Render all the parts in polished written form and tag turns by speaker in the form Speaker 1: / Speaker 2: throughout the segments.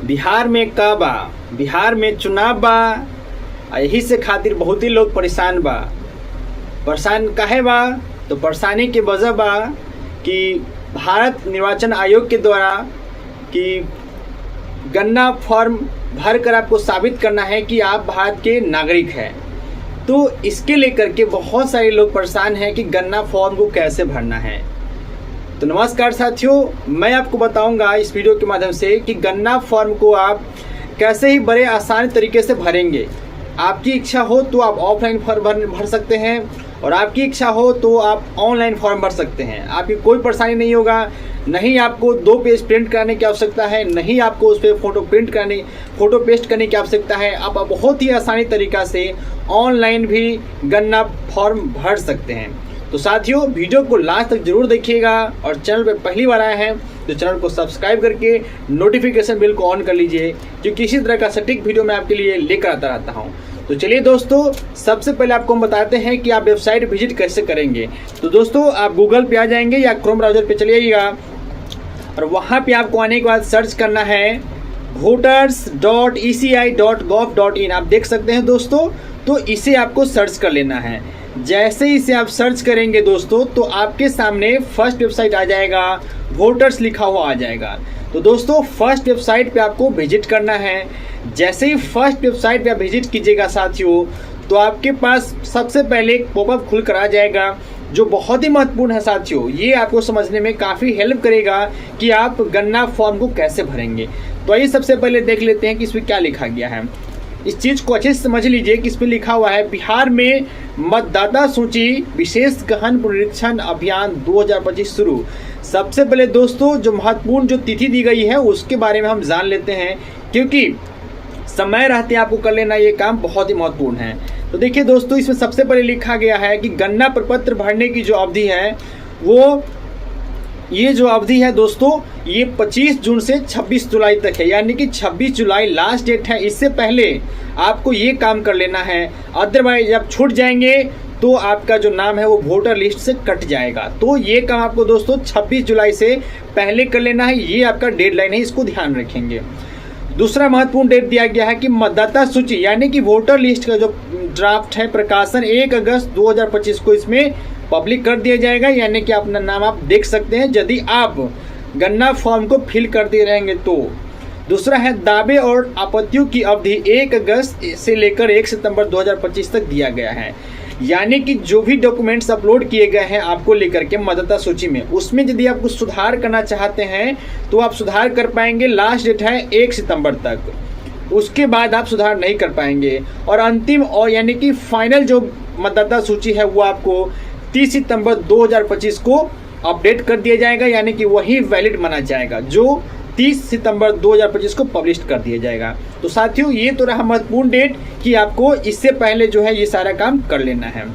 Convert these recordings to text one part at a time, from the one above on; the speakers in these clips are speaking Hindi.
Speaker 1: बिहार में का बा, बिहार में चुनाव बा, यही से खातिर बहुत ही लोग परेशान बा। परेशान काहे बा? तो परेशानी के वजह बा कि भारत निर्वाचन आयोग के द्वारा कि गन्ना फॉर्म भर कर आपको साबित करना है कि आप भारत के नागरिक हैं। तो इसके लेकर के बहुत सारे लोग परेशान हैं कि गन्ना फॉर्म को कैसे भरना है। तो नमस्कार साथियों, मैं आपको बताऊंगा इस वीडियो के माध्यम से कि गन्ना फॉर्म को आप कैसे ही बड़े आसान तरीके से भरेंगे। आपकी इच्छा हो तो आप ऑफलाइन फॉर्म भर सकते हैं और आपकी इच्छा हो तो आप ऑनलाइन फॉर्म भर सकते हैं। आपकी कोई परेशानी नहीं होगा। नहीं आपको 2 पेज प्रिंट कराने की आवश्यकता है, नहीं आपको उस पर फोटो पेस्ट करने की आवश्यकता है। आप बहुत ही आसानी तरीका से ऑनलाइन भी गन्ना फॉर्म भर सकते हैं। तो साथियों, वीडियो को लास्ट तक जरूर देखिएगा और चैनल पर पहली बार आए हैं तो चैनल को सब्सक्राइब करके नोटिफिकेशन बेल को ऑन कर लीजिए, क्योंकि इसी तरह का सटीक वीडियो मैं आपके लिए लेकर आता रहता हूं। तो चलिए दोस्तों, सबसे पहले आपको हम बताते हैं कि आप वेबसाइट विजिट कैसे करेंगे। तो दोस्तों, आप गूगल पे आ जाएंगे या क्रोम ब्राउजर पे चले जाइएगा और वहाँ पे आपको आने के बाद सर्च करना है voters.eci.gov.in। आप देख सकते हैं दोस्तों, तो इसे आपको सर्च कर लेना है। जैसे ही इसे आप सर्च करेंगे दोस्तों, तो आपके सामने फर्स्ट वेबसाइट आ जाएगा, वोटर्स लिखा हुआ आ जाएगा। तो दोस्तों, फर्स्ट वेबसाइट पे आपको विजिट करना है। जैसे ही फर्स्ट वेबसाइट पे आप विजिट कीजिएगा साथियों, तो आपके पास सबसे पहले एक पॉपअप खुल कर आ जाएगा, जो बहुत ही महत्वपूर्ण है साथियों। ये आपको समझने में काफ़ी हेल्प करेगा कि आप गन्ना फॉर्म को कैसे भरेंगे। तो आइए सबसे पहले देख लेते हैं कि इसमें क्या लिखा गया है। इस चीज़ को अच्छे से समझ लीजिए कि इसमें लिखा हुआ है बिहार में मतदाता सूची विशेष गहन पुनरीक्षण अभियान 2025 शुरू। सबसे पहले दोस्तों, जो महत्वपूर्ण जो तिथि दी गई है उसके बारे में हम जान लेते हैं, क्योंकि समय रहते आपको कर लेना ये काम बहुत ही महत्वपूर्ण है। तो देखिए दोस्तों, इसमें सबसे पहले लिखा गया है कि गन्ना प्रपत्र भरने की जो अवधि है वो ये जो अवधि है दोस्तों, ये 25 जून से 26 जुलाई तक है, यानी कि 26 जुलाई लास्ट डेट है। इससे पहले आपको ये काम कर लेना है, अदरवाइज जब छूट जाएंगे तो आपका जो नाम है वो वोटर लिस्ट से कट जाएगा। तो ये काम आपको दोस्तों 26 जुलाई से पहले कर लेना है। ये आपका डेडलाइन है, इसको ध्यान रखेंगे। दूसरा महत्वपूर्ण डेट दिया गया है कि मतदाता सूची यानी कि वोटर लिस्ट का जो ड्राफ्ट है प्रकाशन 1 अगस्त 2025 को इसमें पब्लिक कर दिया जाएगा, यानी कि अपना नाम आप देख सकते हैं यदि आप गन्ना फॉर्म को फिल करते रहेंगे तो। दूसरा है दावे और आपत्तियों की अवधि 1 अगस्त से लेकर 1 सितंबर 2025 तक दिया गया है, यानी कि जो भी डॉक्यूमेंट्स अपलोड किए गए हैं आपको लेकर के मतदाता सूची में, उसमें यदि आप कुछ सुधार करना चाहते हैं तो आप सुधार कर पाएंगे। लास्ट डेट है 1 सितंबर तक, उसके बाद आप सुधार नहीं कर पाएंगे। और अंतिम और यानी कि फाइनल जो मतदाता सूची है वो आपको 30 सितंबर 2025 को अपडेट कर दिया जाएगा, यानी कि वही वैलिड माना जाएगा जो 30 सितंबर 2025 को पब्लिश कर दिया जाएगा। तो साथियों, ये तो रहा महत्वपूर्ण डेट कि आपको इससे पहले जो है ये सारा काम कर लेना है।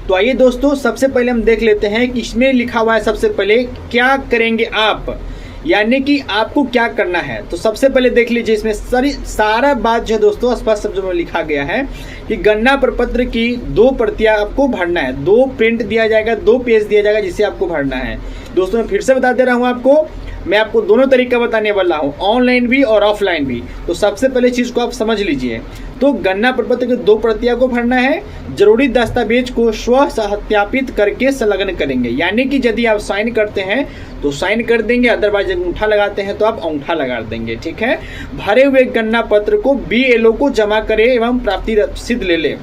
Speaker 1: तो आइए दोस्तों, सबसे पहले हम देख लेते हैं कि इसमें लिखा हुआ है सबसे पहले क्या करेंगे आप, यानी कि आपको क्या करना है। तो सबसे पहले देख लीजिए, इसमें सारा बात जो है दोस्तों स्पष्ट शब्दों में लिखा गया है कि गन्ना प्रपत्र की 2 प्रतियां आपको भरना है। 2 प्रिंट दिया जाएगा, 2 पेज दिया जाएगा जिसे आपको भरना है। दोस्तों मैं फिर से बता दे रहा हूँ आपको, मैं आपको दोनों तरीका बताने वाला हूँ, ऑनलाइन भी और ऑफलाइन भी। तो सबसे पहले चीज़ को आप समझ लीजिए। तो गन्ना प्रपत्र की 2 प्रतियां को भरना है। जरूरी दस्तावेज को स्व सत्यापित करके संलग्न करेंगे, यानी कि यदि आप साइन करते हैं तो साइन कर देंगे, अदरवाइज अंगूठा लगाते हैं तो आप अंगूठा लगा देंगे, ठीक है। भरे हुए गन्ना पत्र को BLO को जमा करें एवं प्राप्ति रसीद ले लें।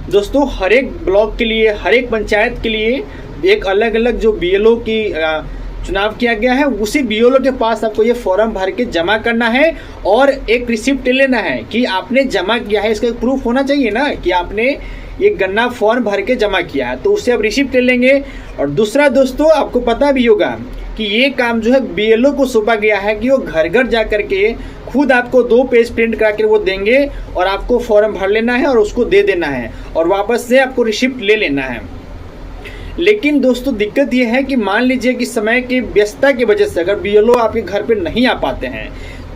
Speaker 1: दोस्तों, हर एक ब्लॉक के लिए, हर एक पंचायत के लिए एक अलग अलग जो BLO की चुनाव किया गया है, उसी BLO के पास आपको ये फॉर्म भर के जमा करना है और एक रिसिप्ट लेना है कि आपने जमा किया है। इसका एक प्रूफ होना चाहिए ना कि आपने ये गन्ना फॉर्म भर के जमा किया है, तो उससे आप रिसिप्ट ले लेंगे। और दूसरा दोस्तों, आपको पता भी होगा कि ये काम जो है BLO को सौंपा गया है कि वो घर घर जा करके खुद आपको 2 पेज प्रिंट करा के वो देंगे और आपको फॉर्म भर लेना है और उसको दे देना है और वापस से आपको रिसिप्ट ले लेना है। लेकिन दोस्तों दिक्कत ये है कि मान लीजिए कि समय की व्यस्तता की वजह से अगर BLO आपके घर पे नहीं आ पाते हैं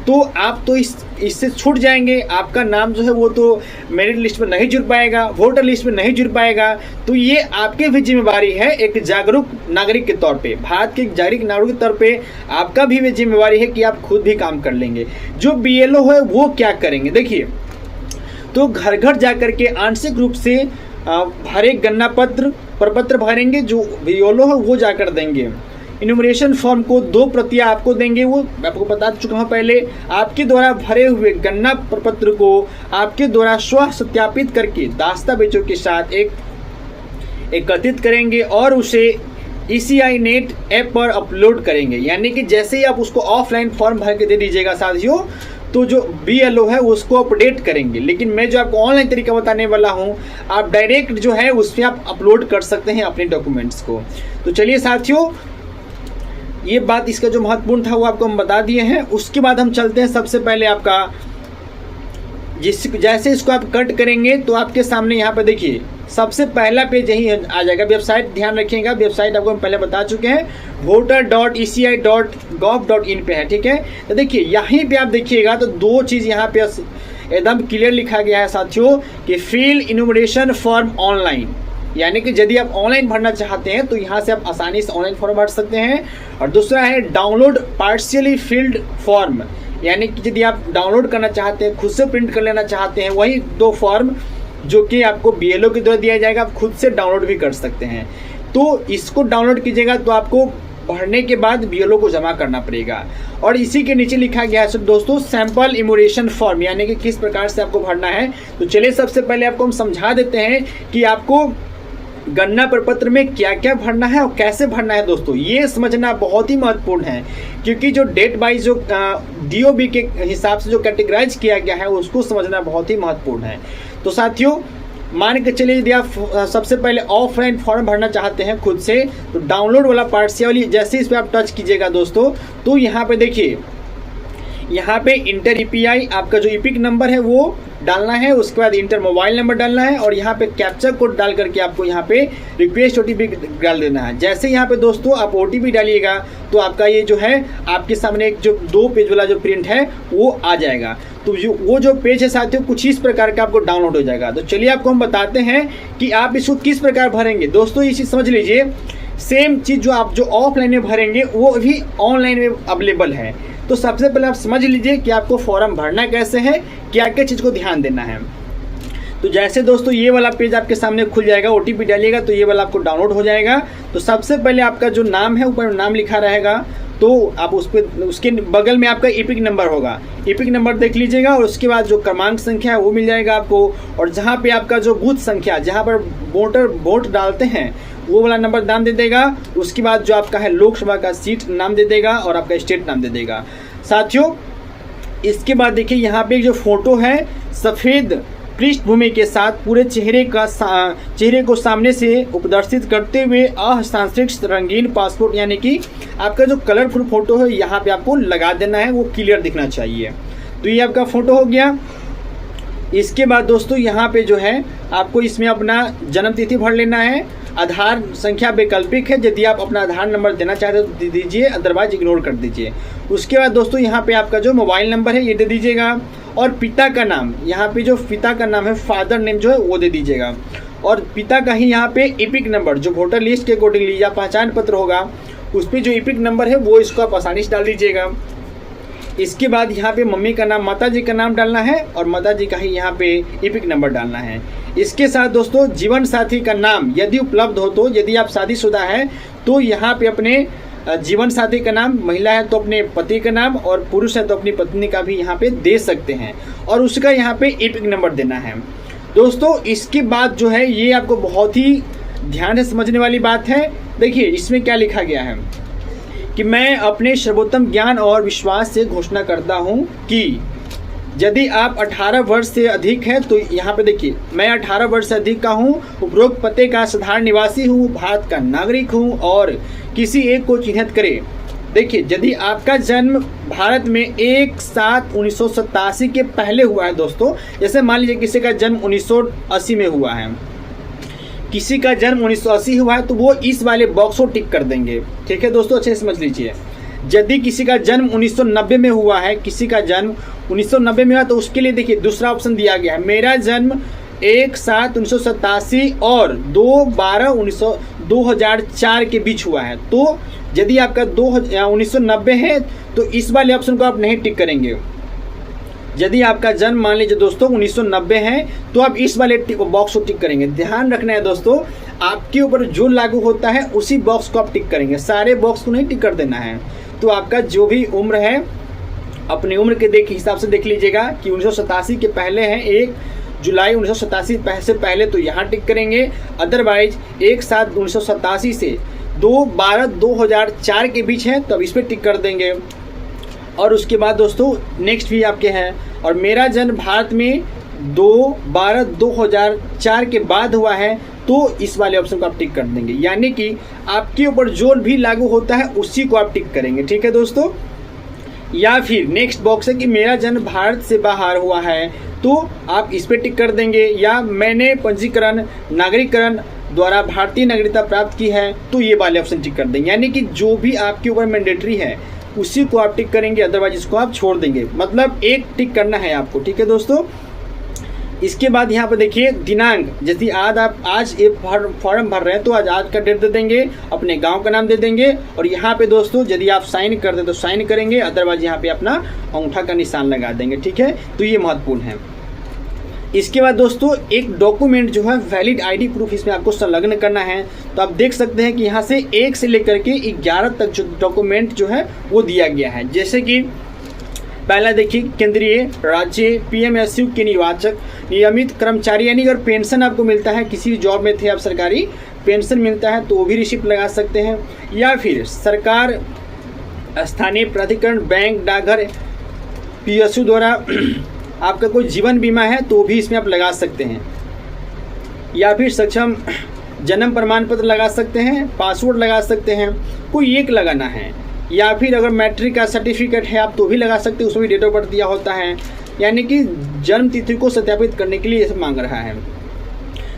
Speaker 1: तो आप तो इस इससे छूट जाएंगे, आपका नाम जो है वो तो मेरिट लिस्ट में नहीं जुड़ पाएगा, वोटर लिस्ट में नहीं जुड़ पाएगा। तो ये आपकी भी जिम्मेवारी है एक जागरूक नागरिक के तौर पे, भारत के जागरूक नागरिक के तौर पे आपका भी जिम्मेवारी है कि आप खुद भी काम कर लेंगे। जो BLO है वो क्या करेंगे, देखिए, तो घर घर जाकर के आंशिक रूप से भरे गणना पत्र प्रपत्र भरेंगे, जो BLO है वो जाकर देंगे। इन्यूमरेशन फॉर्म को 2 प्रतियां आपको देंगे, वो मैं आपको बता चुका हूँ पहले। आपके द्वारा भरे हुए गणना प्रपत्र को आपके द्वारा स्व सत्यापित करके दस्तावेजों के साथ एकत्रित करेंगे और उसे ECI नेट ऐप पर अपलोड करेंगे। यानी कि जैसे ही आप उसको ऑफलाइन फॉर्म भर के दे दीजिएगा साथियों, तो जो BLO है उसको अपडेट करेंगे। लेकिन मैं जो आपको ऑनलाइन तरीका बताने वाला हूँ, आप डायरेक्ट जो है उस पर आप अपलोड कर सकते हैं अपने डॉक्यूमेंट्स को। तो चलिए साथियों, ये बात इसका जो महत्वपूर्ण था वो आपको हम बता दिए हैं। उसके बाद हम चलते हैं, सबसे पहले आपका जैसे इसको आप कट करेंगे तो आपके सामने यहाँ पे देखिए सबसे पहला पेज यही आ जाएगा। वेबसाइट ध्यान रखिएगा, वेबसाइट आपको हम पहले बता चुके हैं, voter.eci.gov.in पे है, ठीक है। तो देखिए यहीं पे आप देखिएगा तो 2 चीज़ यहाँ पे एकदम क्लियर लिखा गया है साथियों कि फिल इन्यूमरेशन फॉर्म ऑनलाइन, यानी कि यदि आप ऑनलाइन भरना चाहते हैं तो यहाँ से आप आसानी से ऑनलाइन फॉर्म भर सकते हैं। और दूसरा है डाउनलोड पार्शियली फिल्ड फॉर्म, यानी कि यदि आप डाउनलोड करना चाहते हैं, खुद से प्रिंट कर लेना चाहते हैं, वही 2 फॉर्म जो कि आपको BLO के द्वारा दिया जाएगा, आप खुद से डाउनलोड भी कर सकते हैं। तो इसको डाउनलोड कीजिएगा तो आपको भरने के बाद BLO को जमा करना पड़ेगा। और इसी के नीचे लिखा गया है दोस्तों सैंपल इन्यूमरेशन फॉर्म, यानी कि किस प्रकार से आपको भरना है। तो चलिए सबसे पहले आपको हम समझा देते हैं कि आपको गणना प्रपत्र में क्या क्या भरना है और कैसे भरना है। दोस्तों ये समझना बहुत ही महत्वपूर्ण है, क्योंकि जो डेट वाइज जो DOB के हिसाब से जो कैटेगराइज किया गया है उसको समझना बहुत ही महत्वपूर्ण है। तो साथियों मान के चलिए यदि आप सबसे पहले ऑफलाइन फॉर्म भरना चाहते हैं खुद से, तो डाउनलोड वाला पार्ट से वाली जैसे इस पर आप टच कीजिएगा दोस्तों, तो यहाँ पे देखिए, यहाँ पे इंटर EPI आपका जो EPIC नंबर है वो डालना है, उसके बाद इंटर मोबाइल नंबर डालना है और यहाँ पे कैप्चा कोड डाल करके आपको यहाँ पे रिक्वेस्ट OTP डाल देना है। जैसे यहाँ पे दोस्तों आप OTP डालिएगा तो आपका ये जो है आपके सामने एक जो 2 पेज वाला जो प्रिंट है वो आ जाएगा। तो वो जो पेज है साथियों कुछ इस प्रकार का आपको डाउनलोड हो जाएगा। तो चलिए आपको हम बताते हैं कि आप इसको किस प्रकार भरेंगे। दोस्तों ये चीज़ समझ लीजिए, सेम चीज़ जो आप जो ऑफलाइन में भरेंगे वो भी ऑनलाइन में अवेलेबल है। तो सबसे पहले आप समझ लीजिए कि आपको फॉर्म भरना कैसे है, क्या क्या चीज़ को ध्यान देना है। तो जैसे दोस्तों ये वाला पेज आपके सामने खुल जाएगा, OTP डालिएगा तो ये वाला आपको डाउनलोड हो जाएगा। तो सबसे पहले आपका जो नाम है ऊपर नाम लिखा रहेगा, तो आप उस पर उसके बगल में आपका EPIC नंबर होगा, EPIC नंबर देख लीजिएगा और उसके बाद जो क्रमांक संख्या है वो मिल जाएगा आपको। और जहाँ पे आपका जो बूथ संख्या जहाँ पर वोटर वोट डालते हैं वो वाला नंबर नाम दे देगा। उसके बाद जो आपका है लोकसभा का सीट नाम दे देगा और आपका स्टेट नाम दे देगा। साथियों इसके बाद देखिए यहाँ पे जो फोटो है सफ़ेद पृष्ठभूमि के साथ पूरे चेहरे को सामने से उपदर्शित करते हुए अहस्ताक्षरित रंगीन पासपोर्ट, यानी कि आपका जो कलरफुल फोटो है यहाँ पे आपको लगा देना है, वो क्लियर दिखना चाहिए। तो ये आपका फोटो हो गया। इसके बाद दोस्तों यहाँ पे जो है आपको इसमें अपना जन्म तिथि भर लेना है। आधार संख्या वैकल्पिक है, यदि आप अपना आधार नंबर देना चाहते हो तो दीजिए, अदरवाइज इग्नोर कर दीजिए। उसके बाद दोस्तों यहाँ पे आपका जो मोबाइल नंबर है ये दे दीजिएगा और पिता का नाम, यहाँ पे जो पिता का नाम है फादर नेम जो है वो दे दीजिएगा। और पिता का ही यहाँ पे EPIC नंबर जो वोटर लिस्ट के अकॉर्डिंगली या पहचान पत्र होगा उस पर जो EPIC नंबर है वो इसको आप आसानी से डाल दीजिएगा। इसके बाद यहाँ पे मम्मी का नाम, माता जी का नाम डालना है और माता जी का ही यहाँ पे EPIC नंबर डालना है। इसके साथ दोस्तों जीवन साथी का नाम यदि उपलब्ध हो तो, यदि आप शादीशुदा है तो यहाँ पे अपने जीवन साथी का नाम, महिला है तो अपने पति का नाम और पुरुष है तो अपनी पत्नी का भी यहाँ पे दे सकते हैं और उसका यहाँ पे EPIC नंबर देना है। दोस्तों इसके बाद जो है ये आपको बहुत ही ध्यान से समझने वाली बात है। देखिए इसमें क्या लिखा गया है कि मैं अपने सर्वोत्तम ज्ञान और विश्वास से घोषणा करता हूं कि यदि आप 18 वर्ष से अधिक है तो यहाँ पे देखिए मैं 18 वर्ष से अधिक का हूँ, उपरोक्त पते का साधारण निवासी हूँ, भारत का नागरिक हूँ और किसी एक को चिन्हित करे। देखिए यदि आपका जन्म भारत में 1/7/1987 के पहले हुआ है दोस्तों, जैसे मान लीजिए किसी का जन्म 1980 में हुआ है, किसी का जन्म 1980 हुआ है तो वो इस वाले बॉक्स को टिक कर देंगे। ठीक है दोस्तों, अच्छे से समझ लीजिए। यदि किसी का जन्म 1990 में हुआ है, किसी का जन्म 1990 में हुआ, तो उसके लिए देखिए दूसरा ऑप्शन दिया गया है, मेरा जन्म 1/7/1987 और 2/12/2004 के बीच हुआ है। तो यदि आपका 1990 है तो इस वाले ऑप्शन को आप नहीं टिक करेंगे। यदि आपका जन्म मान लीजिए दोस्तों 1990 है तो आप इस वाले बॉक्स को टिक करेंगे। ध्यान रखना है दोस्तों, आपके ऊपर जो लागू होता है उसी बॉक्स को आप टिक करेंगे, सारे बॉक्स को नहीं टिक कर देना है। तो आपका जो भी उम्र है अपनी उम्र के हिसाब से देख लीजिएगा कि 1987 के पहले हैं 1 जुलाई 1987 से पहले, तो यहाँ टिक करेंगे। अदरवाइज 1/7/1987 से 2/12/2004 के बीच है तो अब इस पर टिक कर देंगे। और उसके बाद दोस्तों नेक्स्ट भी आपके हैं, और मेरा जन्म भारत में 2/12/2004 के बाद हुआ है तो इस वाले ऑप्शन को आप टिक कर देंगे। यानी कि आपके ऊपर जो भी लागू होता है उसी को आप टिक करेंगे, ठीक है दोस्तों। या फिर नेक्स्ट बॉक्स है कि मेरा जन्म भारत से बाहर हुआ है तो आप इस पर टिक कर देंगे। या मैंने पंजीकरण नागरिकरण द्वारा भारतीय नागरिकता प्राप्त की है तो ये वाले ऑप्शन टिक कर देंगे। यानी कि जो भी आपके ऊपर मैंडेटरी है उसी को आप टिक करेंगे, अदरवाइज इसको आप छोड़ देंगे। मतलब एक टिक करना है आपको, ठीक है दोस्तों। इसके बाद यहाँ पर देखिए दिनांक, जैसे आज एक फॉर्म भर रहे हैं तो आज का डेट दे देंगे, अपने गांव का नाम दे देंगे। और यहाँ पे दोस्तों यदि आप साइन कर दें तो साइन करेंगे, अदरवाइज यहाँ पे अपना अंगूठा का निशान लगा देंगे, ठीक है। तो ये महत्वपूर्ण है। इसके बाद दोस्तों एक डॉक्यूमेंट जो है वैलिड आईडी प्रूफ इसमें आपको संलग्न करना है। तो आप देख सकते हैं कि यहाँ से 1 से लेकर के 11 तक जो डॉक्यूमेंट जो है वो दिया गया है। जैसे कि पहला देखिए केंद्रीय राज्य PMSU के निर्वाचक नियमित कर्मचारी, यानी अगर पेंशन आपको मिलता है, किसी भी जॉब में थे आप, सरकारी पेंशन मिलता है तो वो भी रिसिप्ट लगा सकते हैं। या फिर सरकार, स्थानीय प्राधिकरण, बैंक, डाकघर, PSU द्वारा आपका कोई जीवन बीमा है तो भी इसमें आप लगा सकते हैं। या फिर सक्षम जन्म प्रमाण पत्र लगा सकते हैं, पासपोर्ट लगा सकते हैं, कोई एक लगाना है। या फिर अगर मैट्रिक का सर्टिफिकेट है आप तो भी लगा सकते हैं, उसमें भी डेट ऑफ बर्थ दिया होता है। यानी कि जन्म तिथि को सत्यापित करने के लिए ये सब मांग रहा है,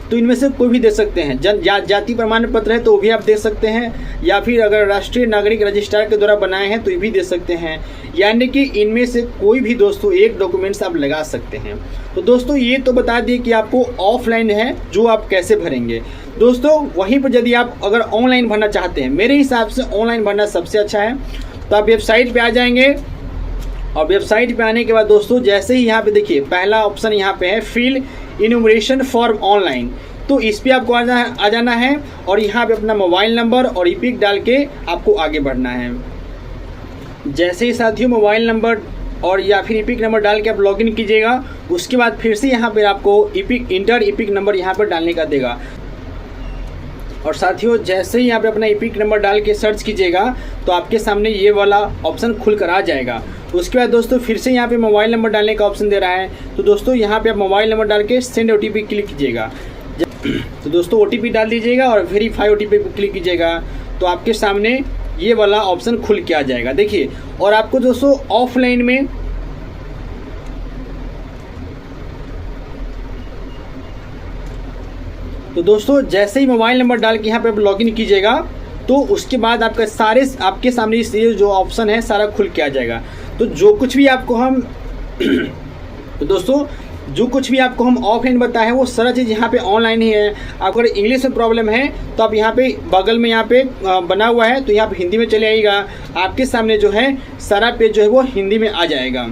Speaker 1: तो इनमें से कोई भी दे सकते हैं। जाति प्रमाण पत्र है तो वो भी आप दे सकते हैं। या फिर अगर राष्ट्रीय नागरिक रजिस्ट्रार के द्वारा बनाए हैं तो ये भी दे सकते हैं। यानी कि इनमें से कोई भी दोस्तों एक डॉक्यूमेंट्स आप लगा सकते हैं। तो दोस्तों ये तो बता दिए कि आपको ऑफलाइन है जो आप कैसे भरेंगे। दोस्तों वहीं पर यदि आप अगर ऑनलाइन भरना चाहते हैं, मेरे हिसाब से ऑनलाइन भरना सबसे अच्छा है। तो आप वेबसाइट पे आ जाएंगे, और वेबसाइट पे आने के बाद दोस्तों जैसे ही यहाँ पे देखिए पहला ऑप्शन यहाँ पे है फिल इन्यूमरेशन फॉर्म ऑनलाइन, तो इस पर आपको आ जाना है और यहाँ पे अपना मोबाइल नंबर और ईपिक डाल के आपको आगे बढ़ना है। जैसे ही साथियों मोबाइल नंबर और या फिर ईपिक नंबर डाल के आप लॉगिन कीजिएगा, उसके बाद फिर से यहाँ पर आपको ईपिक नंबर यहाँ पर डालने का देगा। और साथियों जैसे ही यहाँ पे अपना ईपिक नंबर डाल के सर्च कीजिएगा तो आपके सामने ये वाला ऑप्शन खुल कर आ जाएगा। उसके बाद दोस्तों फिर से यहाँ पे मोबाइल नंबर डालने का ऑप्शन दे रहा है, तो दोस्तों यहाँ पे आप मोबाइल नंबर डाल के सेंड OTP क्लिक कीजिएगा। तो दोस्तों OTP डाल दीजिएगा और वेरीफाई OTP पर क्लिक कीजिएगा, तो आपके सामने ये वाला ऑप्शन खुल के आ जाएगा। देखिए, और आपको दोस्तों ऑफलाइन में तो दोस्तों जैसे ही मोबाइल नंबर डाल के यहाँ पे आप लॉगिन कीजिएगा तो उसके बाद आपका सारे आपके सामने ये जो ऑप्शन है सारा खुल के आ जाएगा। तो जो कुछ भी आपको हम तो दोस्तों जो कुछ भी आपको हम ऑफलाइन बताए हैं वो सारा चीज़ यहाँ पे ऑनलाइन ही है। आपको अगर इंग्लिश में प्रॉब्लम है तो आप यहाँ पे बगल में यहाँ पे बना हुआ है तो यहाँ पे हिंदी में चले आइएगा, आपके सामने जो है सारा पेज जो है वो हिंदी में आ जाएगा।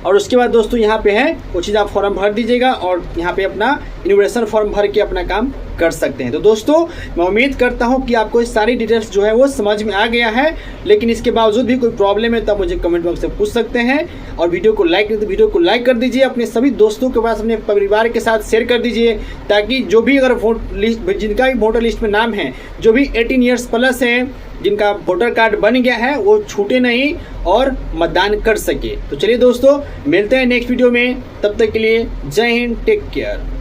Speaker 1: और उसके बाद दोस्तों यहाँ पे है वो चीज़ आप फॉर्म भर दीजिएगा और यहाँ पे अपना इन्यूमरेशन फॉर्म भर के अपना काम कर सकते हैं। तो दोस्तों मैं उम्मीद करता हूँ कि आपको ये सारी डिटेल्स जो है वो समझ में आ गया है, लेकिन इसके बावजूद भी कोई प्रॉब्लम है तो आप मुझे कमेंट बॉक्स से पूछ सकते हैं। और वीडियो को लाइक कर दीजिए, अपने सभी दोस्तों के पास, अपने परिवार के साथ शेयर कर दीजिए, ताकि जो भी अगर जिनका भी वोटर लिस्ट में नाम है, जो भी 18 ईयर्स प्लस है, जिनका वोटर कार्ड बन गया है, वो छूटे नहीं और मतदान कर सके। तो चलिए दोस्तों मिलते हैं नेक्स्ट वीडियो में, तब तक के लिए जय हिंद, टेक केयर।